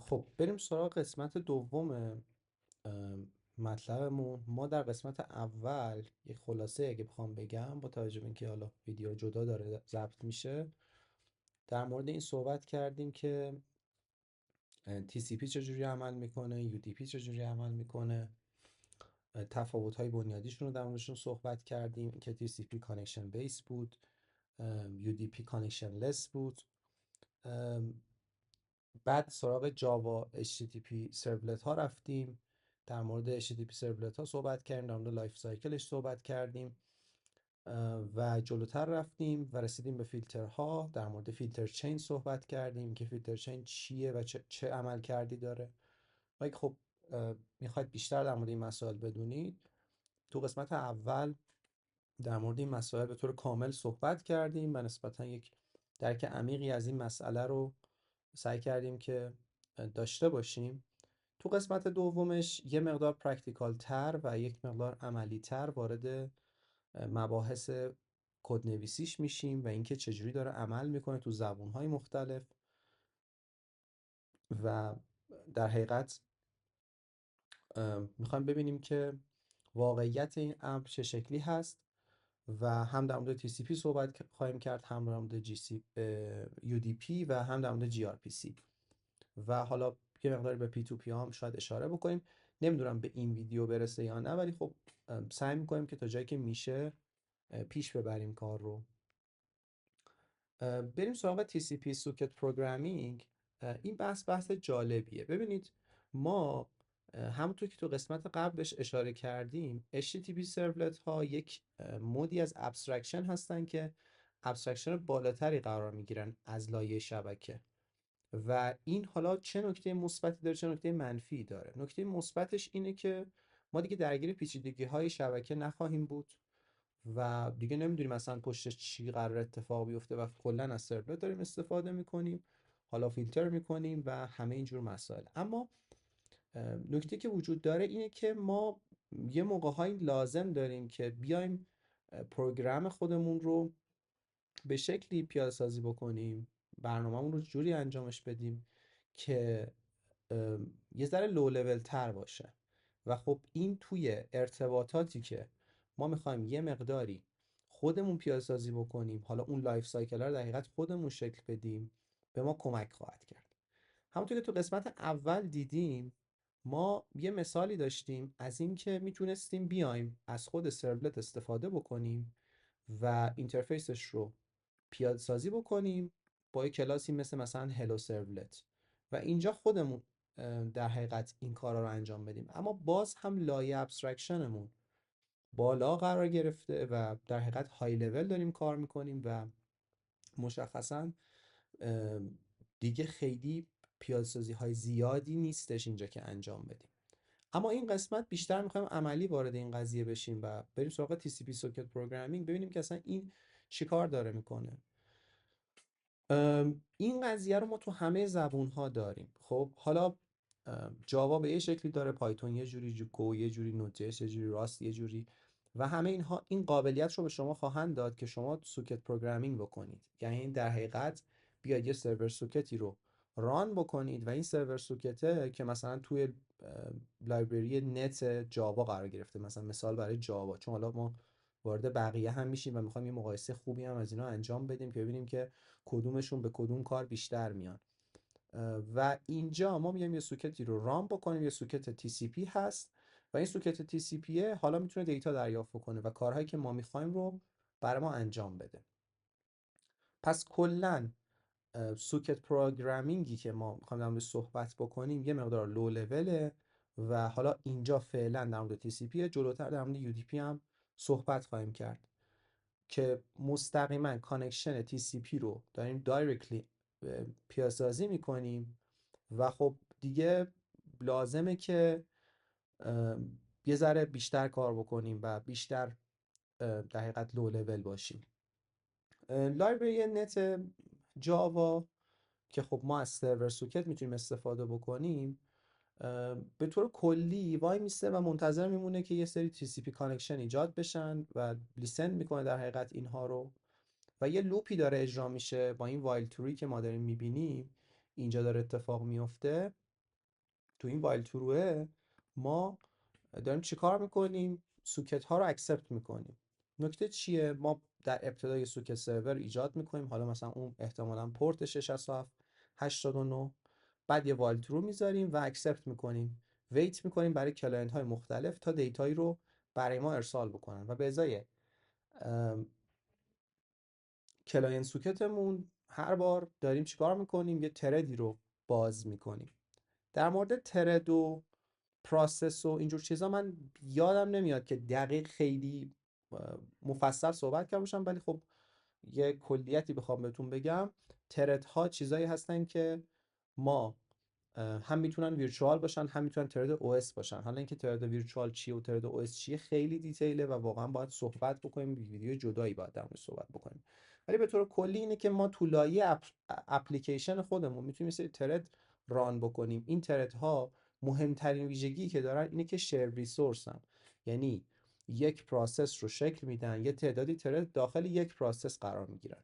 خب بریم سراغ قسمت دوم مطلبمون. ما در قسمت اول یک خلاصه اگه بخوام بگم، با توجه به اینکه حالا ویدیو جدا داره ضبط میشه، در مورد این صحبت کردیم که TCP چجوری عمل میکنه، UDP چجوری عمل میکنه، تفاوت‌های بنیادیشون رو در موردشون صحبت کردیم که TCP کانکشن بیس بود، UDP کانکشن لس بود. بعد سراغ جاوا HTTP سرولت ها رفتیم، در مورد HTTP سرولت ها صحبت کردیم، در مورد لایف سایکلش صحبت کردیم و جلوتر رفتیم و رسیدیم به فیلترها. در مورد فیلتر چین صحبت کردیم که فیلتر چین چیه و چه عمل کردی داره. و اگه خب میخواید بیشتر در مورد این مسائل بدونید، تو قسمت اول در مورد این مسائل به طور کامل صحبت کردیم و نسبتا یک درک عمیقی از این مسئله رو سعی کردیم که داشته باشیم. تو قسمت دومش یه مقدار پرکتیکال تر و یک مقدار عملی تر وارد مباحث کدنویسیش میشیم و اینکه چجوری داره عمل میکنه تو زبونهای مختلف و در حقیقت میخوایم ببینیم که واقعیت این امر چه شکلی هست و هم در مورد TCP صحبت خواهیم کرد، هم در مورد UDP و هم در مورد gRPC و حالا یه مقداری به P2P هم شاید اشاره بکنیم. نمیدونم به این ویدیو برسه یا نه، ولی خب سعی میکنیم که تا جایی که میشه پیش ببریم کار رو. بریم سراغ TCP سوکت پروگرامینگ. این بحث جالبیه. ببینید ما همونطور که تو قسمت قبلش اشاره کردیم، HTTP سرولت ها یک مودی از ابسترکشن هستن که ابسترکشن بالاتری قرار میگیرن از لایه شبکه و این حالا چه نکته مثبتی داره چه نکته منفی داره. نکته مثبتش اینه که ما دیگه درگیر پیچیدگی های شبکه نخواهیم بود و دیگه نمیدونیم مثلا پشتش چی قرار اتفاق بیفته و کلا از سرور داریم استفاده میکنیم، حالا فیلتر میکنیم و همه اینجور مسائل. اما نکته که وجود داره اینه که ما یه موقع‌هایی لازم داریم که بیایم پروگرام خودمون رو به شکلی پیاده سازی بکنیم، برنامه‌مون رو جوری انجامش بدیم که یه ذره لو لول تر باشه و خب این توی ارتباطاتی که ما میخوایم یه مقداری خودمون پیاده سازی بکنیم، حالا اون لایف سایکل رو در حقیقت خودمون شکل بدیم، به ما کمک خواهد کرد. همونطور که تو قسمت اول دیدیم، ما یه مثالی داشتیم از این که میتونستیم بیایم از خود سرولت استفاده بکنیم و اینترفیسش رو پیاده سازی بکنیم با یه کلاسی مثلا هلو سرولت و اینجا خودمون در حقیقت این کارا رو انجام بدیم. اما باز هم لایه ابسترکشنمون بالا قرار گرفته و در حقیقت های لول داریم کار میکنیم و مشخصا دیگه خیلی پیاده‌سازی های زیادی نیستش اینجا که انجام بدیم. اما این قسمت بیشتر میخوایم عملی وارد این قضیه بشیم و بریم سراغ TCP سوکت پروگرامینگ، ببینیم که اصلا این چیکار داره میکنه. این قضیه رو ما تو همه زبون ها داریم. خب حالا جاوا به یه شکلی داره، پایتون یه جوری، گو یه جوری، نوت جی اس یه جوری، راست یه جوری و همه اینها این قابلیت رو به شما خواهند داد که شما سوکت پروگرامینگ بکنید. یعنی در حقیقت بیاید یه سرور سوکتی رو ران بکنید و این سرور سوکته که مثلا توی لایبرری نت جاوا قرار گرفته، مثلا مثال برای جاوا، چون حالا ما وارد بقیه هم میشیم و میخوایم یه مقایسه خوبی هم از اینا انجام بدیم که ببینیم که کدومشون به کدوم کار بیشتر میان. و اینجا ما میایم یه سوکتی رو ران بکنیم، یه سوکت TCP هست و این سوکت TCP حالا میتونه دیتا دریافت کنه و کارهایی که ما میخوایم رو برای ما انجام بده. پس کلا سوکت پروگرامینگی که ما میخوایم در موردش صحبت بکنیم یه مقدار لو لوله و حالا اینجا فعلا در مورد TCP، جلوتر در مورد UDP هم صحبت خواهیم کرد که مستقیما کانکشن TCP رو داریم دایرکتلی پیاده‌سازی میکنیم و خب دیگه لازمه که یه ذره بیشتر کار بکنیم و بیشتر در حقیقت لو لول باشیم. لایبرری نت جاوا که خب ما از سرور سوکت میتونیم استفاده بکنیم، به طور کلی وای میسته و منتظر میمونه که یه سری TCP کانکشن ایجاد بشن و لیسن میکنه در حقیقت اینها رو و یه لوپی داره اجرا میشه با این وایل تری که ما داریم میبینیم اینجا داره اتفاق میفته، تو این وایل تروه ما داریم چیکار میکنیم؟ سوکت ها رو اکسپت میکنیم. نکته چیه؟ ما در ابتدای سوکت سرور ایجاد میکنیم، حالا مثلا اون احتمالاً پورت 677 89، بعد یه وایل ترو میذاریم و اکسپت میکنیم، ویت میکنیم برای کلاینت های مختلف تا دیتایی رو برای ما ارسال بکنن و به ازای کلاینت سوکتمون هر بار داریم چیکار میکنیم؟ یه تردی رو باز میکنیم. در مورد ترد و پراسس و اینجور چیزا من یادم نمیاد که دقیق خیلی مفصل صحبت کرده باشم، ولی خب یه کلیتی بخوام بهتون بگم، ترد ها چیزایی هستن که ما هم میتونن ویرچوال باشن، هم میتونن ترد او اس باشن. حالا اینکه ترد ویرچوال چیه و ترد او اس چیه خیلی دیتیله و واقعا باید صحبت بکنیم، ویدیو جدایی باید در موردش صحبت بکنیم. ولی به طور کلی اینه که ما تو لایه اپلیکیشن خودمون میتونیم یه سری ترد ران بکنیم. این ترد ها مهمترین ویژگی که دارن اینه که شیر ریسورسن، یعنی یک پروسس رو شکل میدن، یه تعدادی ترد داخل یک پروسس قرار میگیرن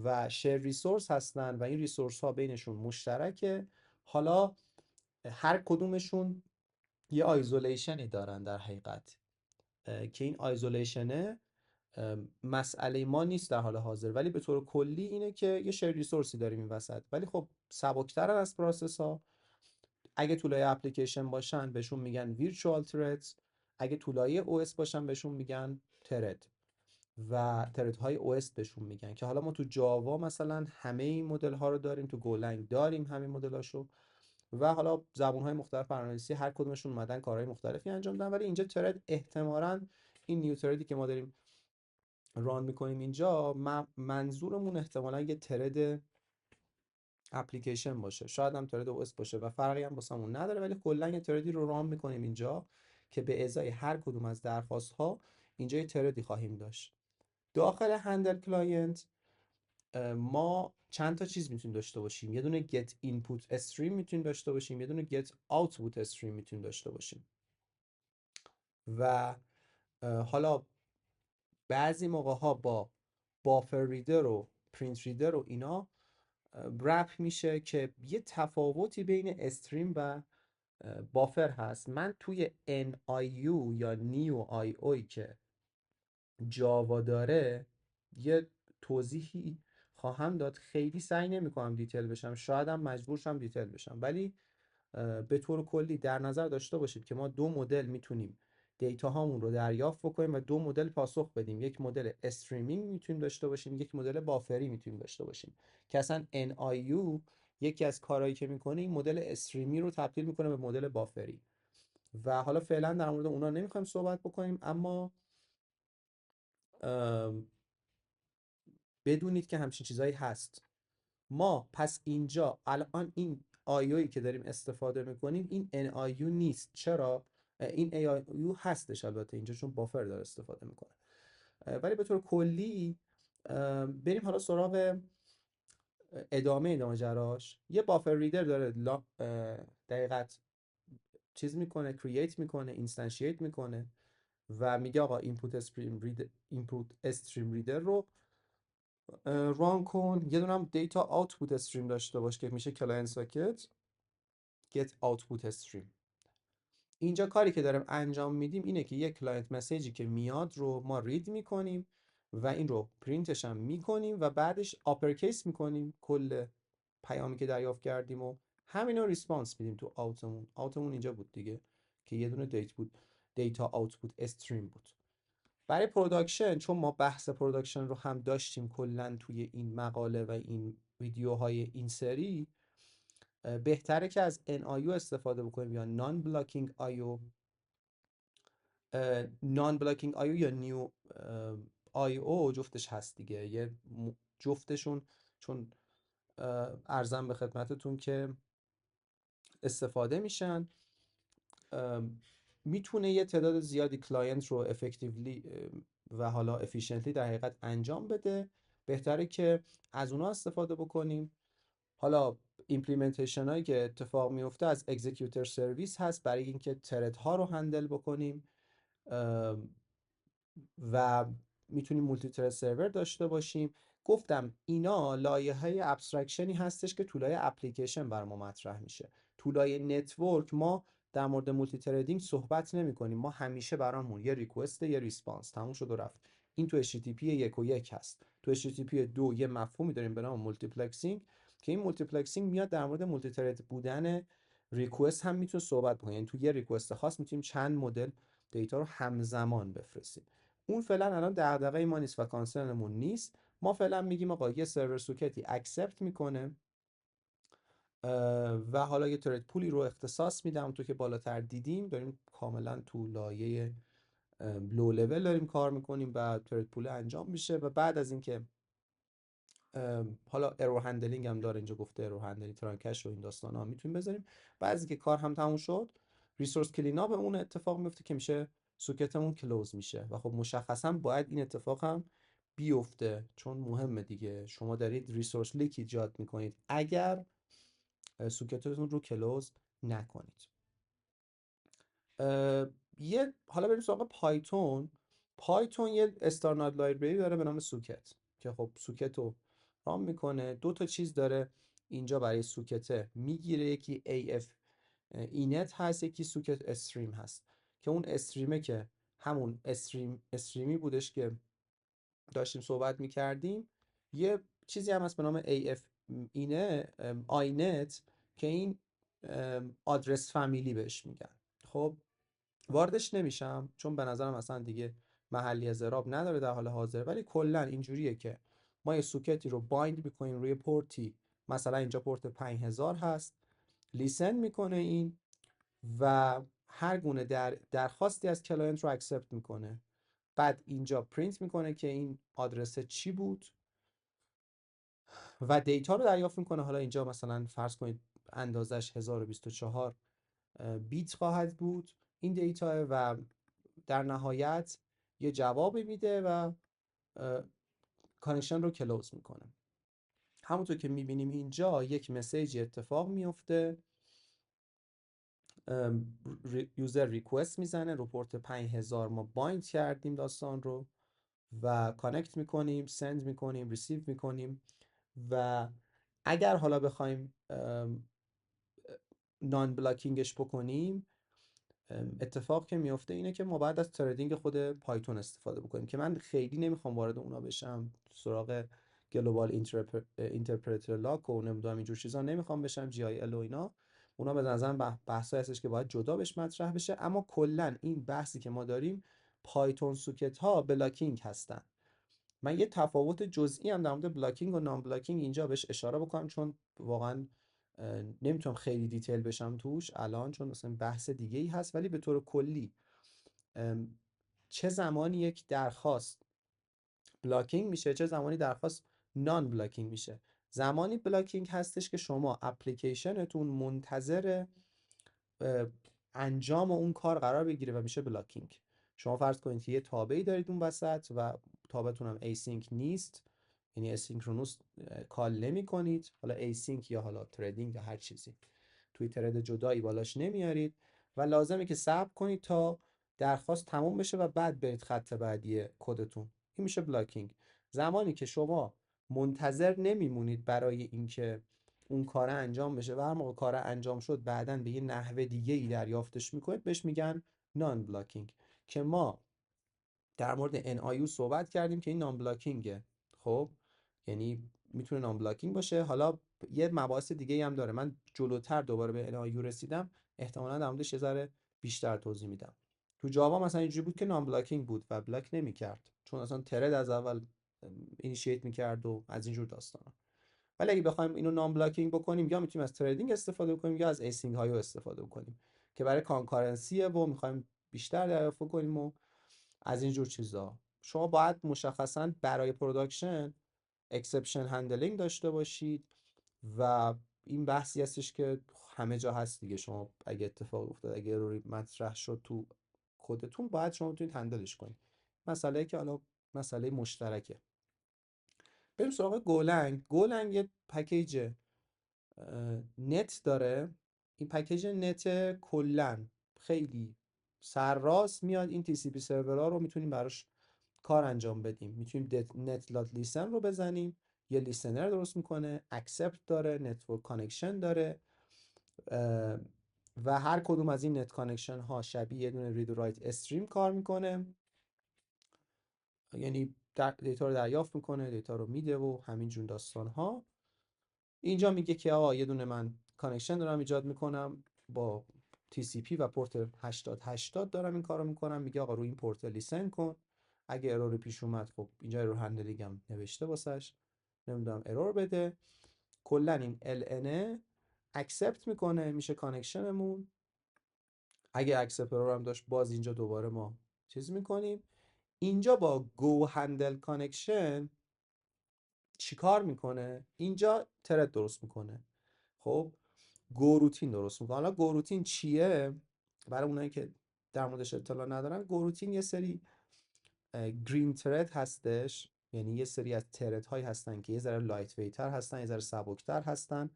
و شیر ریسورس هستن و این ریسورس ها بینشون مشترکه. حالا هر کدومشون یه آیزولیشنی دارن در حقیقت که این آیزولیشنه مسئله ما نیست در حال حاضر، ولی به طور کلی اینه که یه شیر ریسورسی داریم این وسط. ولی خب سبکترن از پروسس ها. اگه تو لایه اپلیکیشن باشن بهشون میگن ویرچوال تردز، اگه تو لایه او اس باشن بهشون میگن ترد و ترد های او اس بهشون میگن. که حالا ما تو جاوا مثلا همه این مدل ها رو داریم، تو گولنگ داریم همین مدل هاشو، و حالا زبون های مختلف برنامه‌نویسی هر کدومشون اومدن کارهای مختلفی انجام دادن. ولی اینجا ترد احتمالاً این نیو تردی که ما داریم ران میکنیم اینجا، منظورمون احتمالاً یه ترد اپلیکیشن باشه، شاید هم ترید او اس باشه و فرقی هم واسمون نداره، ولی کلا یه تردی رو ران میکنیم اینجا که به ازای هر کدوم از درخواست ها اینجا یه تردی خواهیم داشت. داخل هندل کلاینت ما چند تا چیز میتونیم داشته باشیم. یه دونه get input stream میتونیم داشته باشیم، یه دونه get output stream میتونیم داشته باشیم. و حالا بعضی موقع ها با بافر ریدر و پرینت ریدر و اینا رپ میشه که یه تفاوتی بین استریم و بافر هست. من توی NIU یا نیو آی اوی که جاوا داره یه توضیحی خواهم داد. خیلی سعی نمی‌کنم دیتیل بشم، شاید هم مجبور شم دیتیل بشم، ولی به طور کلی در نظر داشته باشید که ما دو مدل میتونیم دیتا هامون رو دریافت بکنیم و دو مدل پاسخ بدیم. یک مدل استریمینگ میتونیم داشته باشیم، یک مدل بافری میتونیم داشته باشیم که اصلا NIU یکی از کارهایی که میکنه این مدل استریمی رو تبدیل میکنه به مدل بافری. و حالا فعلا در مورد اونا نمیخوایم صحبت بکنیم، اما بدونید که همچین چیزایی هست. ما پس اینجا الان این آیویی که داریم استفاده میکنیم این NIU نیست. چرا؟ این AIU هستش البته اینجا چون بافر داره استفاده میکنه، ولی به طور کلی بریم حالا سراغ ادامه ماجراش. یه بافر ریدر داره دقیقت چیز میکنه، کرییت میکنه، اینستانشییت میکنه و میگه آقا اینپوت استریم ریدر رو ران کن. یه دونه هم دیتا آوتپوت استریم داشته باش که میشه کلاینت ساکت get output stream. اینجا کاری که داریم انجام میدیم اینه که یک کلاینت مسیجی که میاد رو ما رید میکنیم و این رو پرینتش هم میکنیم و بعدش آپرکیس میکنیم کل پیامی که دریافت کردیم و همین رو ریسپانس میدیم تو آوتمون اینجا بود دیگه که یه دونه دیتا آوتپوت استریم بود. برای پروداکشن، چون ما بحث پروداکشن رو هم داشتیم کلا توی این مقاله و این ویدیوهای این سری، بهتره که از NIU استفاده بکنیم یا نان بلاکینگ آیو. نان بلاکینگ آیو یا نیو آی او جفتش هست دیگه، یه جفتشون چون ارزم به خدمتتون که استفاده میشن، میتونه یه تعداد زیادی کلاینت رو افکتیولی و حالا افیشنتلی در حقیقت انجام بده. بهتره که از اونا استفاده بکنیم. حالا ایمپلیمنتیشن هایی که اتفاق میفته از اکزیکیوتر سرویس هست برای اینکه ترد ها رو هندل بکنیم و میتونیم مولتی ترد سرور داشته باشیم. گفتم اینا لایه‌های ابسترکشنی هستش که تو لایه اپلیکیشن بر ما مطرح میشه. تو لایه نتورک ما در مورد مولتی تریدینگ صحبت نمی کنیم. ما همیشه برامون یه ریکوست یه ریسپانس تموم شد و رفت. این تو HTTP 1 و 1 هست. تو HTTP 2 یه مفهومی داریم به نام مولتیپلکسینگ که این مولتیپلکسینگ میاد در مورد مولتی ترید بودن ریکوست هم میتونه صحبت بکنه. یعنی تو یه ریکوست خاص میتونیم چند مدل دیتا رو همزمان بفرستیم. اون فعلا الان دغدغه ما نیست و کانسرنمون نیست. ما فعلا میگیم آقا یه سرور سوکتی اکسپت میکنه و حالا یه ترید پولی رو اختصاص میدم. تو که بالاتر دیدیم داریم کاملا تو لایه لو لول داریم کار میکنیم و ترید پول انجام میشه و بعد از اینکه حالا ارور هندلینگ هم داره اینجا گفته، ارور هندلینگ ترانکش و این داستانا هم میتونیم بذاریم. بعد از اینکه کار هم تموم شد ریسورس کلین اپ اون اتفاق میفته که میشه سوکتمون کلوز میشه و خب مشخصا باید این اتفاق هم بیفته چون مهمه دیگه. شما دارید ریسورس لیک ایجاد میکنید اگر سوکتتون رو کلوز نکنید. یه حالا بریم سراغ پایتون. پایتون یه استارناد لایبرری داره به نام سوکت که خب سوکت رو رام میکنه. دو تا چیز داره اینجا برای سوکته میگیره، یکی AF اینت هست، یکی سوکت استریم هست که اون استریمه که همون استریمی بودش که داشتیم صحبت میکردیم. یه چیزی هم هست به نام AF اینه آینت که این آدرس فامیلی بهش میگن. خب واردش نمیشم چون به نظرم اصلا دیگه محلی از اعراب نداره در حال حاضر، ولی کلا اینجوریه که ما یه سوکتی رو بایند میکنیم روی پورتی، مثلا اینجا پورت 5000 هست، لیسن میکنه این و هر گونه درخواستی از کلاینت رو اکسپت میکنه. بعد اینجا پرینت میکنه که این آدرس چی بود و دیتا رو دریافت میکنه. حالا اینجا مثلا فرض کنید اندازش 1024 بیت خواهد بود این دیتا و در نهایت یه جوابی میده و کانکشن رو کلوز میکنه. همونطور که میبینیم اینجا یک مسیجی اتفاق میفته، یوزر ریکوست میزنه رو پورت 5000 ما بایند کردیم داستان رو و کانکت میکنیم، سند میکنیم، ریسیو میکنیم و اگر حالا بخوایم نان بلاکینگش بکنیم اتفاق که میفته اینه که ما بعد از تریدینگ خود پایتون استفاده بکنیم که من خیلی نمیخوام وارد اونا بشم. سراغ گلوبال اینترپرتر لاک و نمیدونم اینجور چیزا نمیخوام بشم، جی آی ال و اینا. اونا به نظرم بحثایی هستش که باید جدا بهش مطرح بشه. اما کلا این بحثی که ما داریم پایتون سوکت ها بلاکینگ هستن. من یه تفاوت جزئی هم در مورد بلاکینگ و نان بلاکینگ اینجا بهش اشاره بکنم چون واقعا نمیتونم خیلی دیتیل بشم توش الان چون مثلا بحث دیگه ای هست، ولی به طور کلی چه زمانی یک درخواست بلاکینگ میشه چه زمانی درخواست نان بلاکینگ میشه. زمانی بلاکینگ هستش که شما اپلیکیشنتون منتظر انجام اون کار قرار بگیره و میشه بلاکینگ. شما فرض کنید که یه تابعی دارید اون وسط و تابعتون هم ایسینک نیست، یعنی اسینکرونوس کال نمی کنید، حالا ایسینک یا حالا تریدینگ یا هر چیزی، توی ترید جدایی بالاش نمیارید و لازمه که صبر کنید تا درخواست تموم بشه و بعد برید خط بعدی کدتون. این میشه بلاکینگ. زمانی که شما منتظر نمیمونید برای اینکه اون کار انجام بشه و هر موقع کار انجام شد بعداً به یه نحوه دیگه ای دریافتش میکنید بهش میگن نان بلاکینگ که ما در مورد NIU صحبت کردیم که این نان بلاکینگه. خب یعنی میتونه نان بلاکینگ باشه. حالا یه مباحث دیگه هم داره، من جلوتر دوباره به NIU رسیدم احتمالاً در موردش یه ذره بیشتر توضیح میدم. تو جاوا مثلا اینجوری بود که نان بلاکینگ بود و بلاک نمیکرد چون اصلا ترید از اول اینیشیت میکرد و از اینجور داستانا. ولی اگه بخوایم اینو نام بلاکینگ بکنیم یا میتونیم از تریدینگ استفاده بکنیم یا از ایسینگ هایو استفاده بکنیم که برای کانکارنسیه و میخوایم بیشتر دریافت کنیم و از این جور چیزا. شما باید مشخصا برای پروداکشن اکسپشن هندلینگ داشته باشید و این بحثی هستش که همه جا هست دیگه. شما اگه اتفاق افتاد اگه اروری مطرح شد تو کدتون باید شما بتونید هندلش کنید. مسئله که حالا مسئله مشترکه. بریم سراغ گولنگ. گولنگ یه پکیج نت داره. این پکیج نت کلا خیلی سرراست میاد این TCP سرورها رو میتونیم براش کار انجام بدیم. میتونیم نت لات لیسن رو بزنیم، یه لیسنر درست میکنه، اکسپت داره، نتورک کانکشن داره، و هر کدوم از این نت کانکشن ها شبیه یه دونه رید و رایت استریم کار میکنه، یعنی دیتا رو دریافت میکنه، دیتا رو میده و همین جون داستان ها. اینجا میگه که آقا یه دونه من کانکشن دارم ایجاد میکنم با TCP و پورت 8080 دارم این کارو میکنم. میگه آقا روی این پورت لیسن کن، اگه ارور پیش اومد خب اینجا ارور هندلینگ هم نوشته واسش، نمیدونم ارور بده. کلا این LNA اکسپت میکنه، میشه کانکشنمون. اگه اکسپت ارور هم داشت باز اینجا دوباره ما چیز میکنیم. اینجا با گو هندل کانکشن چیکار میکنه؟ اینجا ترد درست میکنه. خب گوروتین درست میکنه. حالا گوروتین چیه؟ برای اونایی که در موردش اطلاع ندارن، گوروتین یه سری گرین ترد هستش، یعنی یه سری از ترد هایی هستن که یه ذره لایت ویتر هستن، یه ذره سبکتر هستن.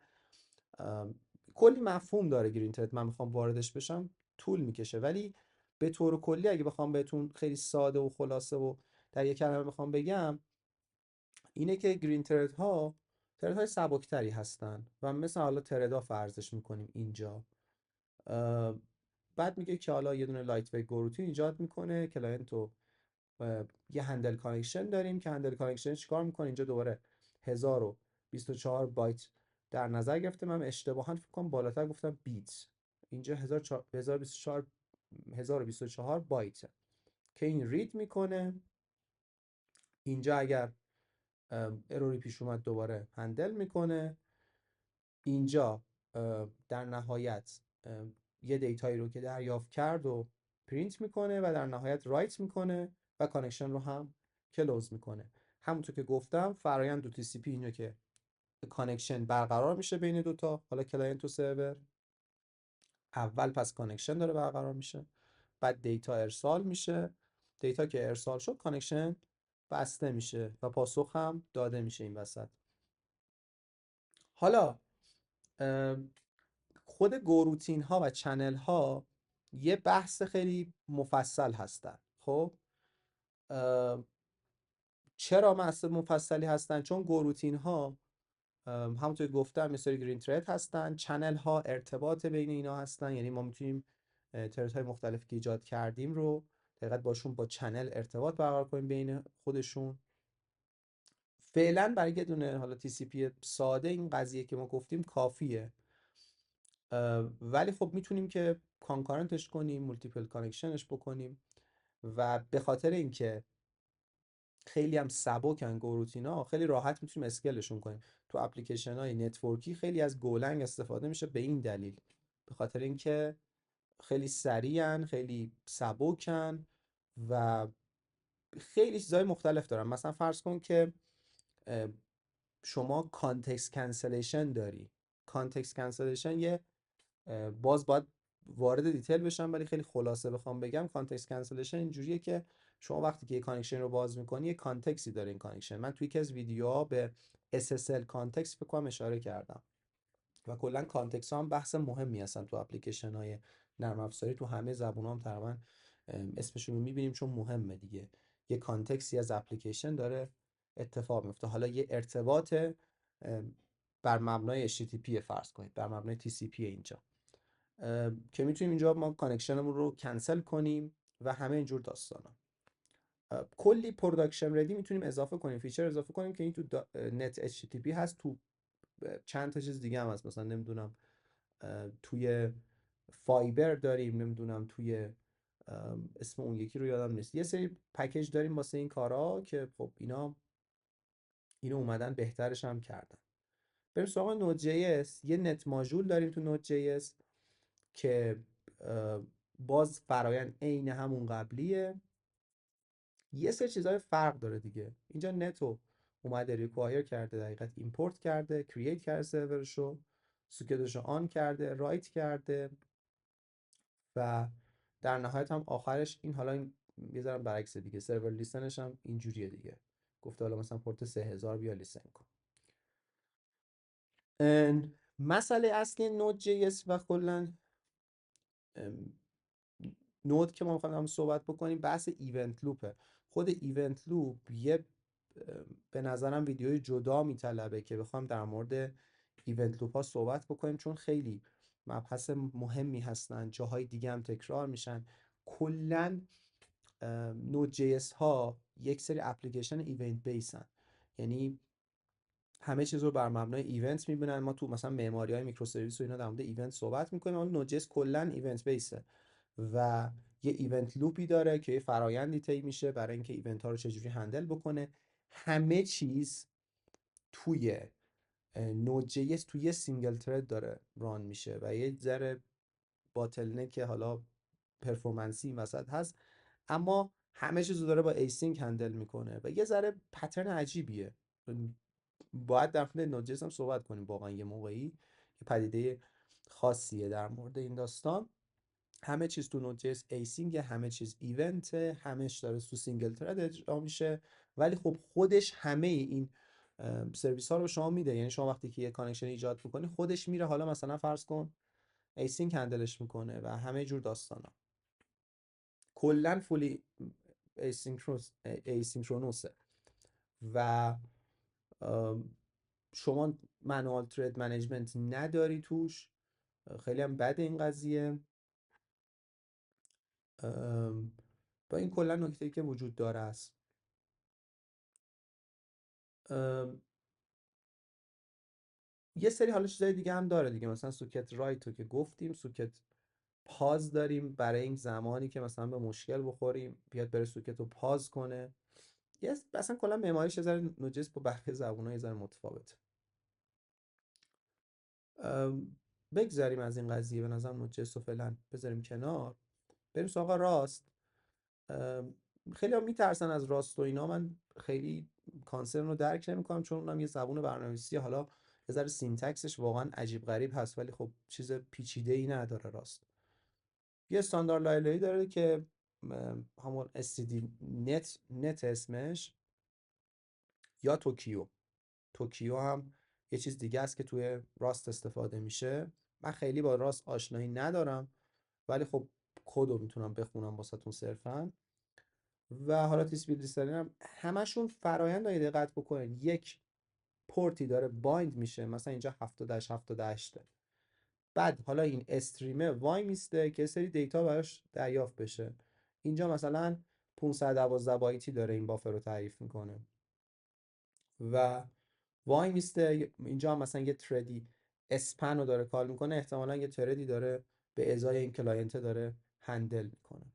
کلی مفهوم داره گرین ترد، من میخوام واردش بشم طول میکشه، ولی به طور کلی اگه بخوام بهتون خیلی ساده و خلاصه و در یک کلمه بخوام بگم، اینه که گرین ترد های سبکتری هستن و مثل حالا ترد ها فرضش میکنیم اینجا. بعد میگه که حالا یه دونه لایت ویت گوروتین ایجاد میکنه، کلاینت رو یه هندل کانکشن داریم که هندل کانکشن چیکار میکنه؟ اینجا دوباره 1024 بایت در نظر گرفته. من اشتباها فکر کنم بالاتر گفتم بیت، اینجا 1024 بایت که این رید میکنه. اینجا اگر اروری پیش اومد دوباره هندل میکنه. اینجا در نهایت یه دیتایی رو که دریافت کرد و پرینت میکنه و در نهایت رایت میکنه و کانکشن رو هم کلوز میکنه. همونطور که گفتم فرایند دو TCP اینجا که کانکشن برقرار میشه بین دوتا، حالا کلاینت و سرور. اول پس کانکشن داره برقرار میشه، بعد دیتا ارسال میشه، دیتا که ارسال شد کانکشن بسته میشه و پاسخ هم داده میشه این وسط. حالا خود گوروتین ها و چنل ها یه بحث خیلی مفصل هستن. خب چرا بحث مفصلی هستن؟ چون گوروتین ها همونطور که گفتم یه سری گرین ترید هستن، چنل ها ارتباط بین اینا هستن، یعنی ما میتونیم ترید های مختلفی که ایجاد کردیم رو دقیقاً باشون با چنل ارتباط برقرار کنیم بین خودشون. فعلا برای یه دونه حالا TCP ساده این قضیه که ما گفتیم کافیه، ولی خب میتونیم که کانکارنتش کنیم، مولتیپل کانکشنش بکنیم و به خاطر اینکه خیلی هم سبکن گوروتینا، خیلی راحت میتونیم اسکلشون کنیم. تو اپلیکیشن های نتورکی خیلی از گولنگ استفاده میشه به این دلیل، به خاطر اینکه خیلی سریعن، خیلی سبکن و خیلی چیزهای مختلف دارن. مثلا فرض کن که شما کانتکست کنسلیشن داری. کانتکست کنسلیشن یه باز باید وارد دیتیل بشم، ولی خیلی خلاصه بخوام بگم کانتکست کنسلیشن اینجوریه که شما وقتی که یه کانکشن رو باز میکنی یه کانتکستی داره این کانکشن. من توی یکی از ویدیوها به SSL کانتکست بکنم اشاره کردم و کلا کانتکست ها هم بحث مهمی هستن تو اپلیکیشن های نرم افزاری، تو همه زبون هم تقریبا اسمشون رو میبینیم چون مهمه دیگه. یه کانتکستی از اپلیکیشن داره اتفاق میفته. حالا یه ارتباط بر مبنای HTTP فرض کنید، بر مبنای TCP اینجا، که میتونیم اینجا ما کانکشنمون رو کنسل کنیم و همه اینجور داستانا. کلی پروداکشن ردی میتونیم اضافه کنیم، فیچر اضافه کنیم که این تو نت HTTP هست، تو چند تا چیز دیگه هم هست، مثلا نمیدونم توی فایبر داریم، نمیدونم توی اسم اون یکی رو یادم نیست، یه سری پکیج داریم واسه این کارا که خب اینو اومدن بهترش هم کردن. بریم سراغ نود جی اس. یه نت ماژول داریم تو نود جی اس که باز فرایند عین همون قبلیه، یه سری چیزای فرق داره دیگه. اینجا نتو اومده ریکوایر کرده، دقیقاً ایمپورت کرده، کرییت کرده سرورشو، سوکتشو آن کرده، رایت کرده و در نهایت هم آخرش این حالا این یه ذره برعکس دیگه، سرور لیسنش هم اینجوریه دیگه، گفته حالا مثلا پورت 3000 بیا لیسن کن. مسئله اصلی نود جی اس و کلا نود که ما می‌خوایم صحبت بکنیم بحث ایونت لوپه. خود ایونت لوپ یه به نظرم ویدیوی جدا میطلبه که بخوام در مورد ایونت لوپ ها صحبت بکنیم، چون خیلی مبحث مهمی هستن، جاهای دیگه هم تکرار میشن. کلا نود جی اس ها یک سری اپلیکیشن ایونت بیسن، یعنی همه چیز رو بر مبنای ایونت میبینن. ما تو مثلا معماری های میکرو سرویس و اینا در مورد ایونت صحبت میکنیم، اون نود جی اس کلا ایونت بیسه و یه ایونت لوپی داره که یه فرایندی طی میشه برای اینکه ایونت ها رو چجوری هندل بکنه. همه چیز توی نود جی اس توی یه سینگل ترد داره ران میشه و یه ذره باتل که حالا پرفورمنسی این وسط هست، اما همه چیز رو داره با ایسینک هندل میکنه و یه ذره پترن عجیبیه. باید در مورد نود جی اس هم صحبت کنیم، واقعا یه موقعی یه پدیده خاصیه در مورد این داستان. همه چیز تو نود جی اس ایسینگ، همه چیز ایونت، همهش داره تو سینگل ترد اجرا میشه، ولی خب خودش همه این سرویس ها رو شما میده. یعنی شما وقتی که یه کانکشن ایجاد میکنی خودش میره، حالا مثلا فرض کن ایسینگ هندلش میکنه و همه جور داستانا. کلا فولی ایسینکرونوسه و شما منوال ترید منیجمنت نداری توش. خیلی هم بده این قضیه. با این کلا نکته‌ای که وجود داره است. یه سری حالا چیزای دیگه هم داره دیگه، مثلا سوکت رایت رو که گفتیم، سوکت پاز داریم برای این زمانی که مثلا به مشکل بخوریم بیاد بره سوکت رو پاز کنه. یه اصلا کلا معماریش یه ذره نوجس با بقیه زبون‌ها یه ذره متفاوته. بگذاریم از این قضیه، به نظرم نوجس رو فعلا بذاریم کنار، بریم سراغ راست. خیلی هم میترسن از راست و اینا، من خیلی کانسرن رو درک نمیکنم، چون اونم یه زبون برنامه‌نویسی، حالا یه ذره سینتکسش واقعا عجیب غریب هست، ولی خب چیز پیچیده ای نداره راست. یه استاندارد لایبرری داره که همون std نت اسمش، یا توکیو هم یه چیز دیگه است که توی راست استفاده میشه. من خیلی با راست آشنایی ندارم، ولی خب کد رو میتونم بخونم واسهتون صرفا. و حالا تیس بیلدیسترین هم همشون فرایند رو دقت بکنید، یک پورتی داره بایند میشه، مثلا اینجا 70-78، بعد حالا این استریمه وای میسته که سری دیتا براش دریافت بشه. اینجا مثلا 512 بایتی داره این بافر رو تعریف میکنه و وای میسته. اینجا هم مثلا یه تردی اسپن رو داره کال میکنه، احتمالا یه تردی داره به ازای این کلاینت داره هندل میکنه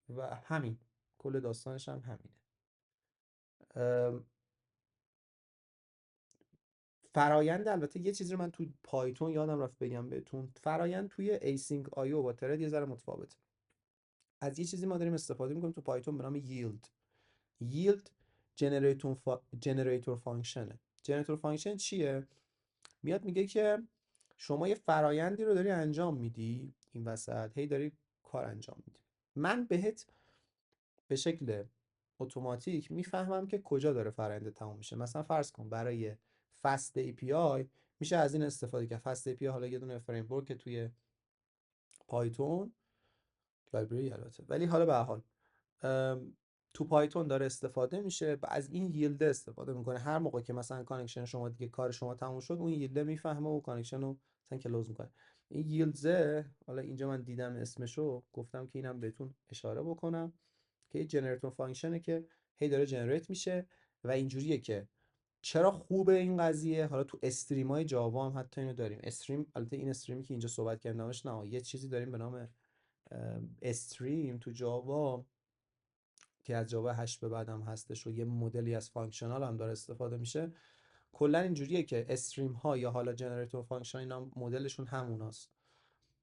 و همین کل داستانش هم همینه. فرایند، البته یه چیزی رو من تو پایتون یادم رفت بگم بهتون، فرایند توی ایسینک آیو با ترد یه ذره متفاوته. از یه چیزی ما داریم استفاده میکنیم تو پایتون به نام yield جنریتور فانکشنه. جنریتور فانکشن چیه؟ میاد میگه که شما یه فرایندی رو داری انجام میدی این وسط، هی داری کار انجام میدی، من بهت به شکل اتوماتیک میفهمم که کجا داره فرآیند تموم میشه. مثلا فرض کن برای فست API میشه از این استفاده کرد. فست API حالا یه دونه فریم ورک توی پایتون، لایبرری البته، ولی حالا به هر حال تو پایتون داره استفاده میشه و از این ییلد استفاده میکنه. هر موقع که مثلا کانکشن شما دیگه کار شما تموم شد، اون ییلد میفهمه و کانکشن رو مثلا کلوز میکنه. این ییلدزه، حالا اینجا من دیدم اسمشو گفتم که اینم بهتون اشاره بکنم، که یه جنریتور فانکشنه که هی داره جنریت میشه و اینجوریه که چرا خوبه این قضیه. حالا تو استریم های جاوا هم حتی اینو داریم. استریم، البته این استریمی که اینجا صحبت کردیم نه، یه چیزی داریم به نام استریم تو جاوا که از جاوا 8 به بعد هم هستش و یه مدلی از فانکشنال هم داره استفاده میشه. کلا اینجوریه که استریم ها یا حالا جنریتور فانکشن اینا مدلشون هموناست.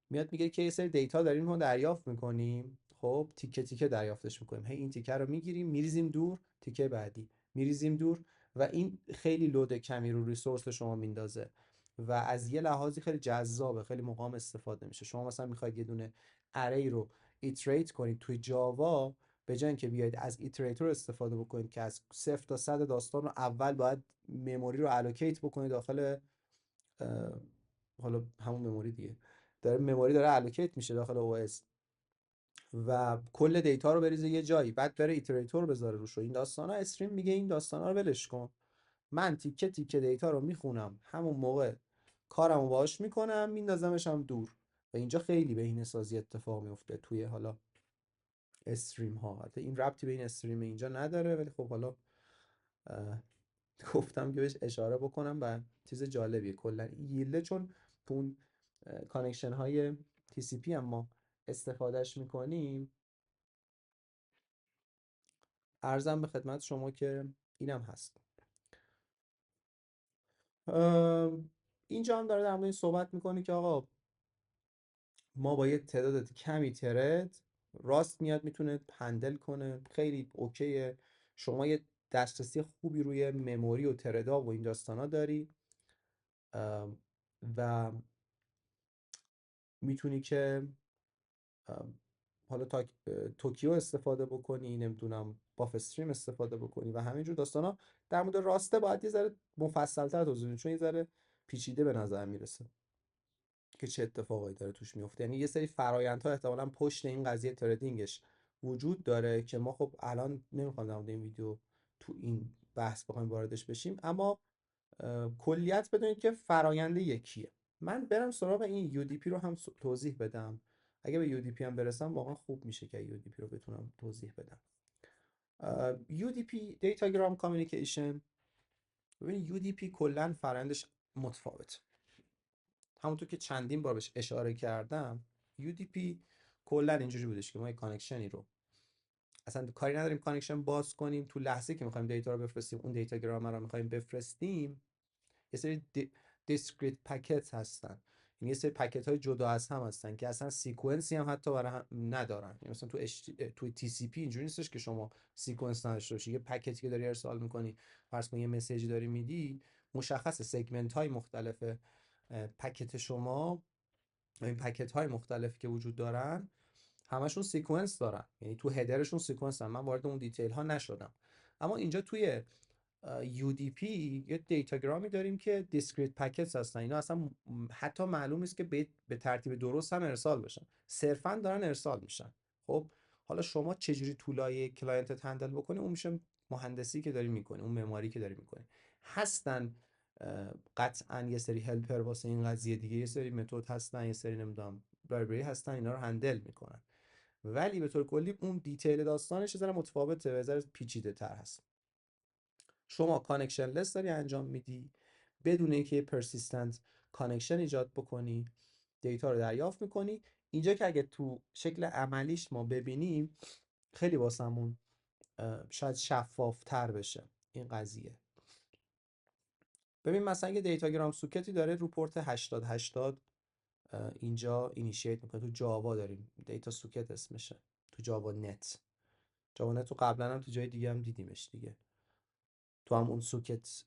میاد میگه که یه سری دیتا داریم رو دریافت میکنیم، خب تیکه تیکه دریافتش میکنیم، هی این تیکه رو میگیریم میریزیم دور، تیکه بعدی میریزیم دور و این خیلی لود کمی رو ریسورس شما میندازه و از یه لحاظی خیلی جذابه، خیلی مقام استفاده میشه. شما مثلا میخواید یه دونه اری رو ایتریت کنید توی جاوا، به جای اینکه بیاید از ایتریتور استفاده بکنید که از 0 تا 100 داستان رو اول باید مموری رو الوکیت بکنید داخل حالا همون مموری دیگه، داره مموری داره الوکیت میشه داخل او اس، و کل دیتا رو بریزه یه جایی، بعد بره ایتریتور بذاره روش و این داستانا. استریم میگه این داستانا رو ولش کن، من تیکه تیکه دیتا رو میخونم، همون موقع کارمو باهاش میکنم، میندازمش هم دور. و اینجا خیلی بهینه‌سازی اتفاق میفته توی حالا استریم ها. البته این ربطی به این استریم اینجا نداره، ولی خب حالا گفتم که بهش اشاره بکنم و چیز جالبیه کلا این ییلده، چون تو اون کانکشن های TCP هم ما استفادهش میکنیم. ارزم به خدمت شما که اینم هست. اینجا هم داره در مورد این صحبت میکنه که آقا ما با یه تعداد کمی ترد راست میاد میتونه هندل کنه، خیلی اوکیه. شما یه دسترسی خوبی روی مموری و تردا و این داستانا داری و میتونی که حالا توکیو استفاده بکنی، نمیدونم باف استریم استفاده بکنی و همینجور داستانا. در مورد راسته باید یه ذره مفصل‌تر توضیح بدیم، چون یه ذره پیچیده به نظر میرسه که چه اتفاقایی داره توش میفته. یعنی یه سری فرآیندها احتمالاً پشت این قضیه تریدینگش وجود داره که ما خب الان نمیخوام در مورد این ویدیو تو این بحث بخوایم واردش بشیم، اما کلیت بدونید که فرآیند یکیه. من برم سراغ این UDP رو هم توضیح بدم. اگه به UDP هم برسم واقعا خوب میشه که UDP رو بتونم توضیح بدم. UDP Datagram Communication. ببینید UDP کلا فرآیندش متفاوته. همونطور که چندین بار بهش اشاره کردم، UDP کلا اینجوری بودش که ما یک کانکشنی رو اصلا کاری نداریم کانکشن باز کنیم، تو لحظه که میخوایم دیتا رو بفرستیم، اون دیتا گرام رو میخوایم بفرستیم، یه سری دیسکریت پکت هستن. یعنی یه سری پکت های جدا از هم هستن که اصلا سیکونسی هم حتی برای هم ندارن. یعنی مثلا تو TCP اینجوری نیستش که شما سیکونس نداشته باشی. یه پکتی که داری ارسال میکنی، فرض کن یه مسیجی داری میدی، مشخص سگمنت های مختلف پکت شما، این پکت های مختلفی که وجود دارن همشون سیکونس دارن، یعنی تو هدرشون سیکونس دارن. من وارد اون دیتیل ها نشدم، اما اینجا توی UDP یه دیتاگرامی داریم که دیسکریت پکتس هستن. اینا اصلا حتی معلوم نیست که به ترتیب درست هم ارسال بشن، صرفا دارن ارسال میشن. خب حالا شما چجوری طولای کلاینت هندل بکنی، اون میشه مهندسی که داری میکنی، اون معماری که داری میکنی. هستن قطعا یه سری هلپر واسه این قضیه دیگه، یه سری متد هستن، یه سری نمیدونم لایبرری هستن، اینا رو هندل میکنن، ولی به طور کلی اون دیتیل داستانش یه ذره متفاوته و یه ذره پیچیده تر هست. شما کانکشن لس داری انجام میدی بدون اینکه یه پرسیستنت کانکشن ایجاد بکنی، دیتا رو دریافت میکنی. اینجا که اگه تو شکل عملیش ما ببینیم خیلی واسمون شاید شفاف تر بشه این قضیه. ببین مثلا یه دیتاگرام سوکتی داره رو پورت 8080 اینجا اینیشیت میکنه. تو جاوا داریم دیتا سوکت اسمشه، تو جاوا نت. جاوا نت رو قبلا هم تو جای دیگه هم دیدیمش دیگه، تو هم اون سوکت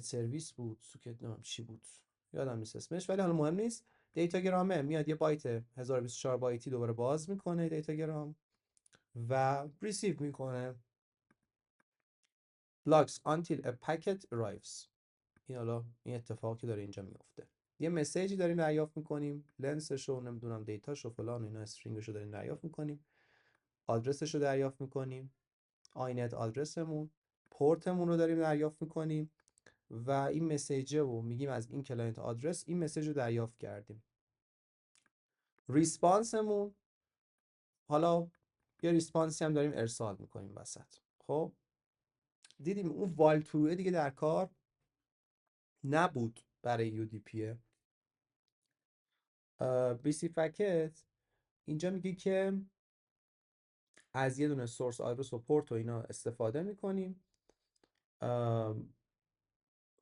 سرویس بود، سوکت نام چی بود یادم نیست اسمش، ولی حالا مهم نیست. دیتاگرامه میاد یه بایت 1024 بایتی دوباره باز میکنه دیتاگرام و ریسیو میکنه logs until a packet arrives. این حالا این اتفاقی که داره اینجا میفته، یه مسیجی داریم دریافت میکنیم، لنسش رو نمیدونم دیتاش و فلان اینا استرینگش رو داریم دریافت میکنیم، آدرسش رو دریافت میکنیم، آینت آدرسمون، پورتمون رو داریم دریافت میکنیم و این مسیجه و میگیم از این کلاینت آدرس این مسیج رو دریافت کردیم. ریسپانسمون حالا یه ریسپانسی هم داریم ارسال میکنیم وسط. خب دیدیم اون وایل تروه دیگه در کار نبود برای UDP. BC پکت اینجا میگه که از یه دونه سورس آدرس و پورت و اینا استفاده میکنیم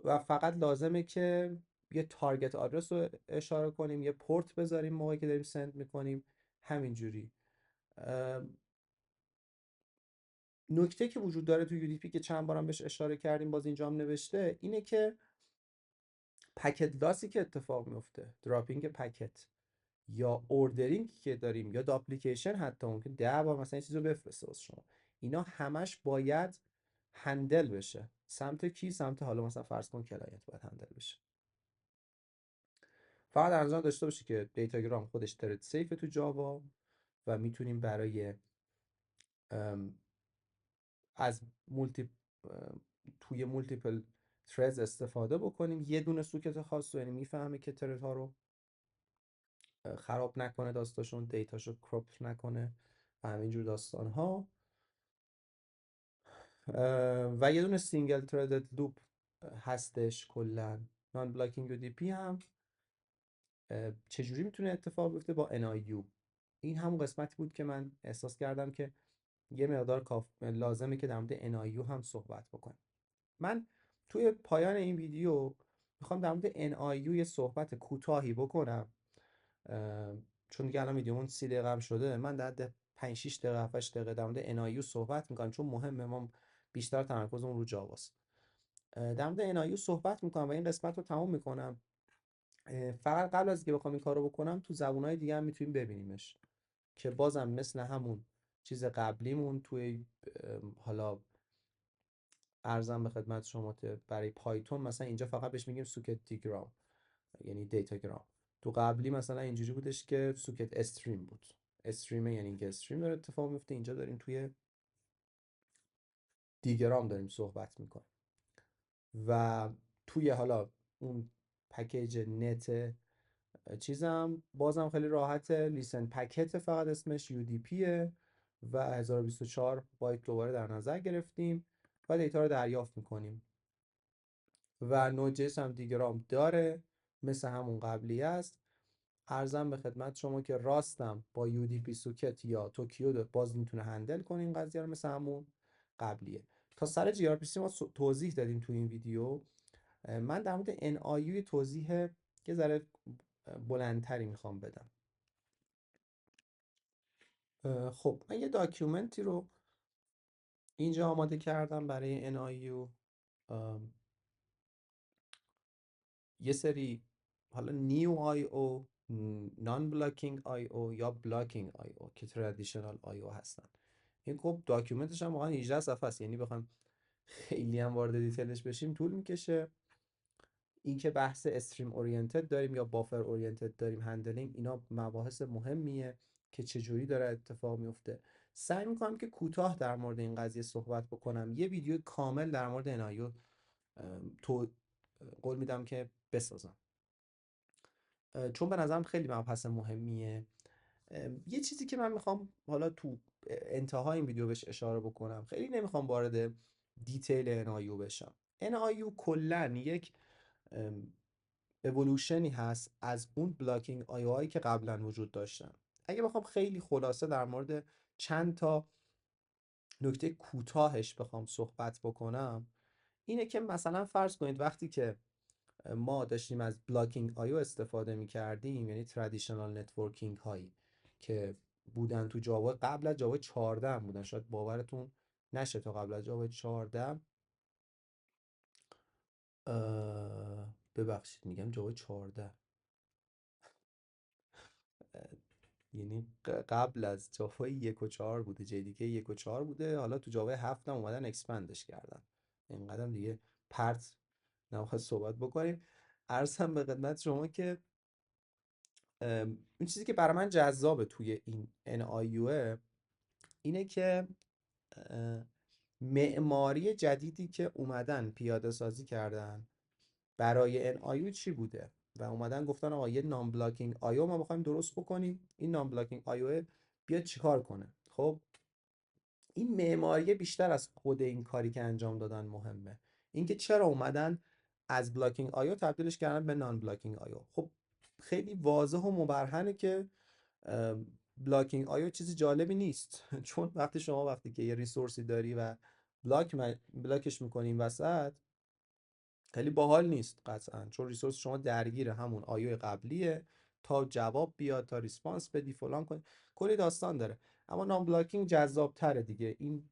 و فقط لازمه که یه تارگت آدرس رو اشاره کنیم، یه پورت بذاریم موقعی که داریم سند میکنیم. همینجوری نکته که وجود داره تو UDP که چند بارم بهش اشاره کردیم، باز اینجا هم نوشته، اینه که پکت لاسی که اتفاق میفته، دراپینگ پکت یا اوردرینگ که داریم یا داپلیکیشن، حتی ممکن 10 بار مثلا این چیزو بفرسته واسه شما، اینا همش باید هندل بشه. سمت کی؟ سمت حالا مثلا فرض کن کلاینت باید هندل بشه. فقط ارزان داشته باشه که دیتاگرام خودش ترد سیف تو جاوا، و میتونیم برای از مولتی توی مولتیپل ترز استفاده بکنیم. یه دونه سوکت خاص رو، یعنی میفهمه که ترد ها رو خراب نکنه، داستاشون دیتاشو کراپ نکنه و همینجور داستان ها. و یه دونه سینگل تردد لوپ هستش کلا. نان بلاکینگ یو دی پی هم چجوری میتونه اتفاق بیفته با NIU. این همون قسمتی بود که من احساس کردم که یه مقدار لازمه که در مورد NIU هم صحبت بکنیم. من توی پایان این ویدیو میخوام در مورد NIU یه صحبت کوتاهی بکنم، چون دیگه الان ویدیومون 30 دقیقه هم شده. من در 5 6 دقیقه 7 8 دقیقه در مورد NIU صحبت میکنم، چون مهمه، ما بیشتر تمرکزمون رو جاواست. در مورد NIU صحبت میکنم و این قسمت رو تموم میکنم. فقط قبل از اینکه بخوام این کارو بکنم، تو زبونهای دیگه هم میتونیم ببینیمش، که بازم مثل همون چیز قبلیمون توی حالا ارزم به خدمت شما برای پایتون مثلا اینجا فقط بهش میگیم سوکت دیگرام، یعنی دیتاگرام. تو قبلی مثلا اینجوری بودش که سوکت استریم بود. استریمه یعنی اینکه استریم داره اتفاق میفته. اینجا داریم توی دیگرام داریم صحبت میکنیم. و توی حالا اون پکیج نت چیزم بازم خیلی راحته، لیسن پکت فقط اسمش UDP و 1024 بایت دوباره در نظر گرفتیم و دیتا رو دریافت میکنیم. و نوجس هم دیگرام داره، مثل همون قبلی است. ارزم به خدمت شما که راستم با UDP سوکت یا توکیو باز میتونه هندل کنه این قضیه رو، مثل همون قبلیه. تا سر gRPC ما توضیح دادیم تو این ویدیو. من در مورد NIU توضیح یه ذره بلندتری میخوام بدم. خب من یه داکیومنتی رو اینجا آماده کردم برای NIU. یه سری حالا نیو آی او، نان بلاکینگ آی او یا بلاکینگ آی او که ترادیشنال آی او هستن. این خب داکیومنتش هم واقعا 18 صفحه است، یعنی بخوام خیلی هم وارد دیتیلش بشیم طول میکشه. این که بحث استریم اورینتد داریم یا بافر اورینتد داریم هندلینگ، اینا مباحث مهمیه که چجوری داره اتفاق میفته. سعی میکنم که کوتاه در مورد این قضیه صحبت بکنم. یه ویدیو کامل در مورد NIU تو قول میدم که بسازم، چون به نظرم خیلی مبحث مهمیه. یه چیزی که من میخوام حالا تو انتهای این ویدیو بهش اشاره بکنم، خیلی نمیخوام وارد دیتیل NIU بشم. NIU کلا یک اِوولوشنی هست از اون بلاکینگ آی او هایی که قبلا وجود داشتن. اگه بخوام خیلی خلاصه در مورد چند تا نکته کوتاهش بخوام صحبت بکنم، اینه که مثلا فرض کنید وقتی که ما داشتیم از بلاکینگ آیو استفاده می کردیم، یعنی ترادیشنال نتورکینگ هایی که بودن تو جاوا، قبل از جاوا 14 هم بودن، شاید باورتون نشه تا قبل از جاوا 14 ببخشید میگم جاوا 14 یعنی قبل از جاوا 1 و 4 بوده، JDK 1 و 4 بوده. حالا تو جاوا 7 هم اومدن اکسپندش کردن. اینقدر دیگه پرت نمیخواد صحبت بکنیم. عرضم به خدمت شما که این چیزی که برای من جذابه توی این NIU اینه که معماری جدیدی که اومدن پیاده سازی کردن برای NIU چی بوده و اومدن گفتن آقا یه نام بلاکینگ آیو ما میخوایم درست بکنیم. این نام بلاکینگ آیو بیاد چیکار کنه؟ خب این معماری بیشتر از خود این کاری که انجام دادن مهمه. اینکه چرا اومدن از بلاکینگ آیو تبدیلش کردن به نان بلاکینگ آیو. خب خیلی واضح و مبرهنه که بلاکینگ آیا چیزی جالبی نیست چون وقتی که یه ریسورسی داری و بلاکش میکنیم وسط، خیلی باحال نیست قطعا، چون ریسورس شما درگیر همون آیو قبلیه تا جواب بیاد، تا ریسپانس بدی، فلان کنی، کلی داستان داره. اما نام بلاکینگ جذاب تره دیگه. این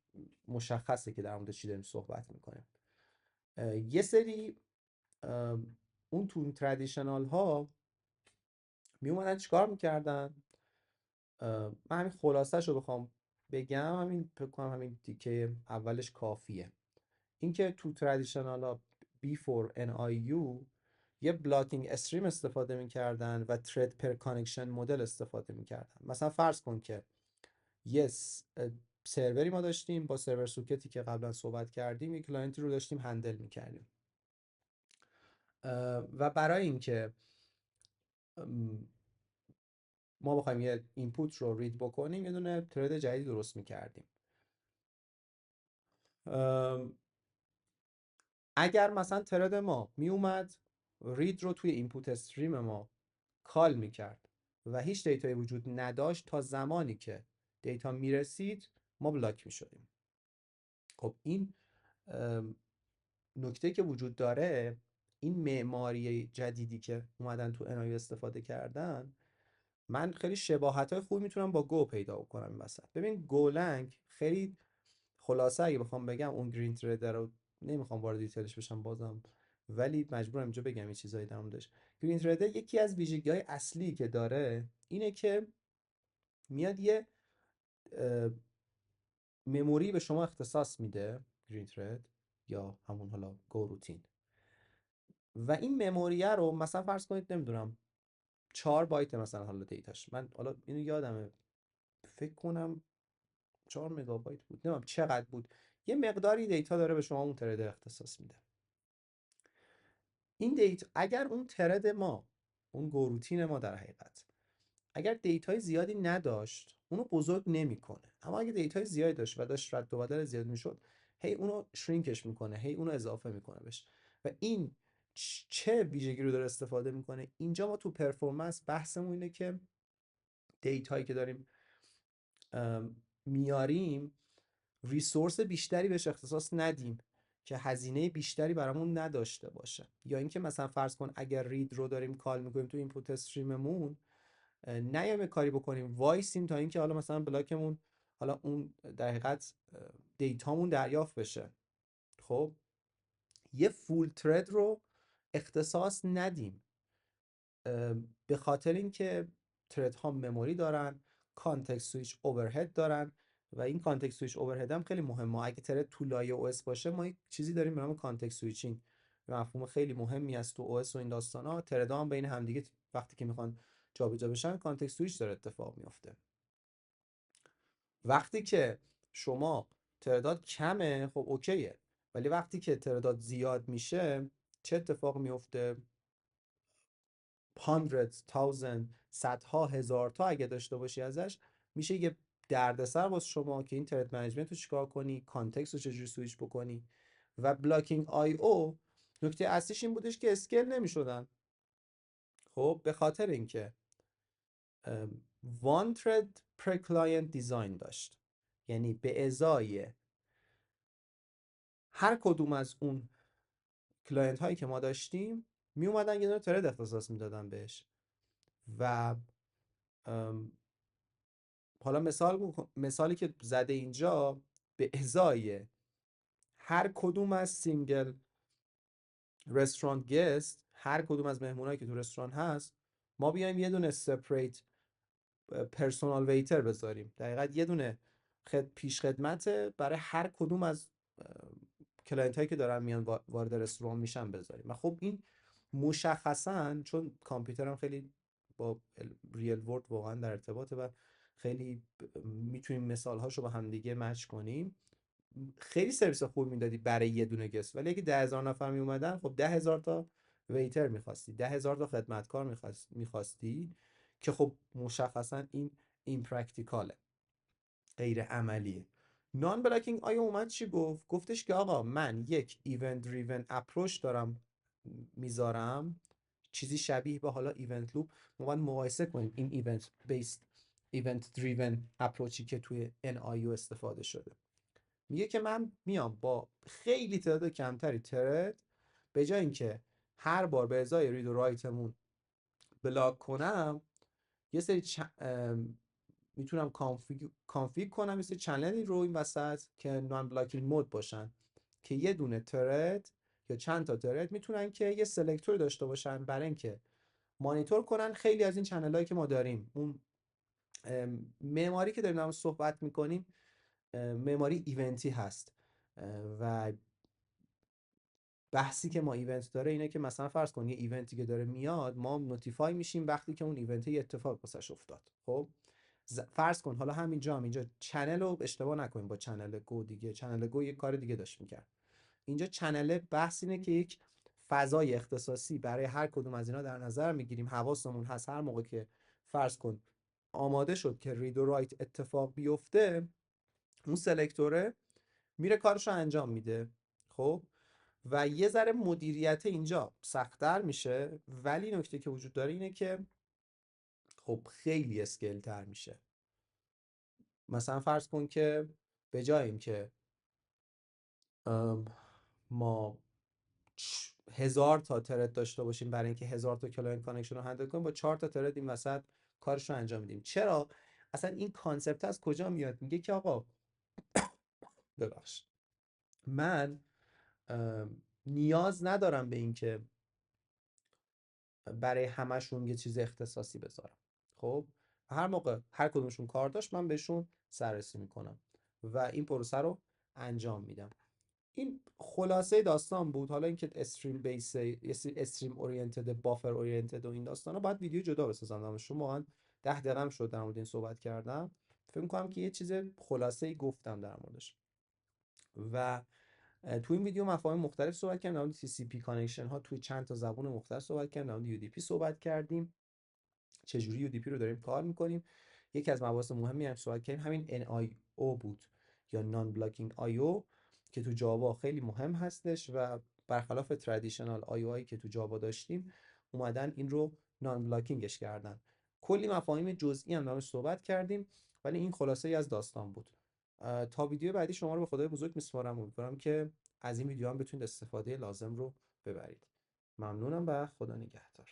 مشخصه که در مورد چی داریم صحبت میکنیم. یه سری اون تو ترادیشنال ها می اومدن چیکار میکردن؟ من همین خلاصش رو بخوام بگم، همین فکر کنم همین تیکه اولش کافیه. اینکه تو ترادیشنال ها before NIU یه بلاکینگ استریم استفاده میکردن و ترید پر کانکشن مدل استفاده میکردن. مثلا فرض کن که یه سروری ما داشتیم با سرور سوکتی که قبلا صحبت کردیم، یک کلاینتی رو داشتیم هندل میکردیم و برای اینکه ما بخوایم یه اینپوت رو رید بکنیم یه دونه ترید جدید درست میکردیم. اگر مثلا ترید ما میومد رید رو توی اینپوت استریم ما کال میکرد و هیچ دیتایی وجود نداشت، تا زمانی که دیتا میرسید ما بلاک میشدیم. خب این نکته که وجود داره، این معماری جدیدی که اومدن تو انای استفاده کردن، من خیلی شباهت‌های خوبی میتونم با گو پیدا کنم این وسط. ببین گولنگ خیلی خلاصه اگه بخوام بگم، اون گرین تریدر رو نمیخوام وارد دیتیلش بشم بازم، ولی مجبورم اینجا بگم یه چیزایی در موردش. گرین تریدر یکی از ویژگی‌های اصلی که داره اینه که میاد یه مموری به شما اختصاص میده، گرین ترید یا همون حالا گو روتین، و این مموریه رو مثلا فرض کنید نمیدونم 4 بایت مثلا حالا دیتاش، من حالا اینو یادمه فکر کنم 4 مگابایت بود، نمیدونم چقدر بود، یه مقداری دیتا داره به شما اون ترید اختصاص میده. این دیتا اگر اون ترید ما، اون گوروتین ما در حقیقت اگر دیتای زیادی نداشت اونو بزرگ نمیکنه، اما اگه دیتای زیادی داشت و داشت رد و بدل زیاد میشد، هی اونو شرینکش میکنه، هی اونو اضافه میکنه بهش. و این چه ویژگی رو داره استفاده میکنه؟ اینجا ما تو پرفورمنس بحثمون اینه که دیتایی که داریم میاریم ریسورس بیشتری بهش اختصاص ندیم که هزینه بیشتری برامون نداشته باشه. یا اینکه مثلا فرض کن اگر رید رو داریم کال میکنیم تو اینپوت استریممون، نیایم کاری بکنیم وایسیم تا اینکه حالا مثلا بلاکمون، حالا اون در حقیقت دیتامون دریافت بشه. خب یه فول ترید رو اختصاص ندیم، به خاطر اینکه ترید ها مموری دارن، کانتکست سویچ اوورهد دارن و این کانتکست سویچ اوورهد هم خیلی مهمه. اگه ترید تو لایه او اس باشه، ما یک چیزی داریم به نام کانتکست سویچینگ، مفهوم خیلی مهمی است تو او اس و این داستانا. ترید ها هم بین همدیگه وقتی که میخوان جابجا بشن کانتکست سویچ داره اتفاق میفته. وقتی که شما ترداد کمه خب اوکیه، ولی وقتی که ترداد زیاد میشه چه اتفاق میفته؟ hundreds thousand، صدها هزار تا اگه داشته باشی ازش، میشه یه دردسر واسه شما که این ترید منیجمنت رو چیکار کنی، کانتکست رو چجوری سویچ بکنی. و بلاکینگ آی او نکته اصلیش این بودش که اسکیل نمیشدن. خب به خاطر اینکه وان ترید پر کلاینت دیزاین داشت، یعنی به ازای هر کدوم از اون کلاینت هایی که ما داشتیم می اومدن یه دونه ترید اختصاص میدادن بهش. و حالا مثالی که زده اینجا، به ازای هر کدوم از سینگل رستوران گست، هر کدوم از مهمونایی که تو رستوران هست، ما بیایم یه دونه سپریت پرسونال ویتر بذاریم، دقیقاً یه دونه پیش خدمت برای هر کدوم از کلاینت هایی که دارن میان وارد رستوران میشن بذاریم. و خب این مشخصا چون کامپیوترم خیلی با ریل ورد واقعا در ارتباطه و خیلی میتونیم مثال هاشو با هم دیگه مچ کنیم، خیلی سرویس خوب میدادی برای یه دونه گست. ولی اگه 10,000 نفر می اومدن، خب 10,000 تا ویتر میخواستی، 10,000 تا خدمتکار میخواستی که خب مشخصا این پرکتیکاله، غیر عملیه. نان بلاکینگ آیا اومد چی گفت؟ گفتش که آقا من یک ایونت دریون اپروچ دارم میذارم، چیزی شبیه به حالا ایونت لوپ. ما باید مقایسه کنیم این ایونت بیسد ایونت دریون اپروچی که توی NIO استفاده شده. میگه که من میام با خیلی تعداد کمتری ترد، به جای اینکه هر بار به ازای رید و رایتمون بلاک کنم، یه سری میتونم کانفیگ کنم یه سری چنلی رو این وسط که نان بلاکینگ مود باشن، که یه دونه ترد یا چند تا ترد میتونن که یه سلکتور داشته باشن برای اینکه مانیتور کنن خیلی از این چنل هایی که ما داریم. اون معماری که داریم صحبت میکنیم معماری ایونتی هست و بحثی که ما ایونت داره اینه که مثلا فرض کن یه ایونتی که داره میاد، ما نوتیفای میشیم وقتی که اون ایونت یه اتفاق واسش افتاد. خب فرض کن حالا همینجا اینجا چنل رو اشتباه نکنیم با چنل گو دیگه، چنل گو یک کار دیگه داشت میکرد. اینجا چنل بحث اینه که یک فضای اختصاصی برای هر کدوم از اینا در نظر میگیریم. حواسمون هست هر موقع که فرض کن آماده شد که رید و رایت اتفاق بیفته، اون سلکتوره میره کارش رو انجام میده. خب و یه ذره مدیریت اینجا سخت‌تر میشه، ولی نکته که وجود داره اینه که خب خیلی اسکیل تر میشه. مثلا فرض کن که به جای اینکه ما 1000 تا ترد داشته باشیم برای اینکه 1000 تا کلاینت کانکشن رو هندل کنیم، با 4 تا ترد این وسط کارش رو انجام میدیم. چرا؟ اصلا این کانسپت از کجا میاد؟ میگه که آقا ببخش، من نیاز ندارم به اینکه برای همشون یه چیز اختصاصی بذارم. خب هر موقع هر کدومشون کار داشت من بهشون سررسی میکنم و این پروسه رو انجام میدم. این خلاصه داستان بود. حالا اینکه استریم بیس، استریم اورینتد، بافر اورینتد و این داستانا باید ویدیو جدا بسازم. شما واقعا 10 دقیقه هم شد در مورد این صحبت کردم. فکر می‌کنم که یه چیز خلاصه ای گفتم در موردش. و تو این ویدیو مفاهیم مختلف صحبت کردیم. در مورد TCP کانکشن ها توی چند تا زبان مختلف صحبت کردیم. در مورد UDP صحبت کردیم، چجوری UDP رو داریم کار میکنیم. یکی از مباحث مهمی هم صحبت کردیم همین NIO بود یا نان بلاکینگ IO که تو جاوا خیلی مهم هستش و برخلاف ترادیشنال IO هایی که تو جاوا داشتیم اومدن این رو نان بلاکینگش کردن. کلی مفاهیم جزئی هم درش صحبت کردیم، ولی این خلاصه ای از داستان بود. تا ویدیو بعدی شما رو به خدای بزرگ میسپارم. امیدوارم که از این ویدیو هم بتونید استفاده لازم رو ببرید. ممنونم و خدا نگهدار.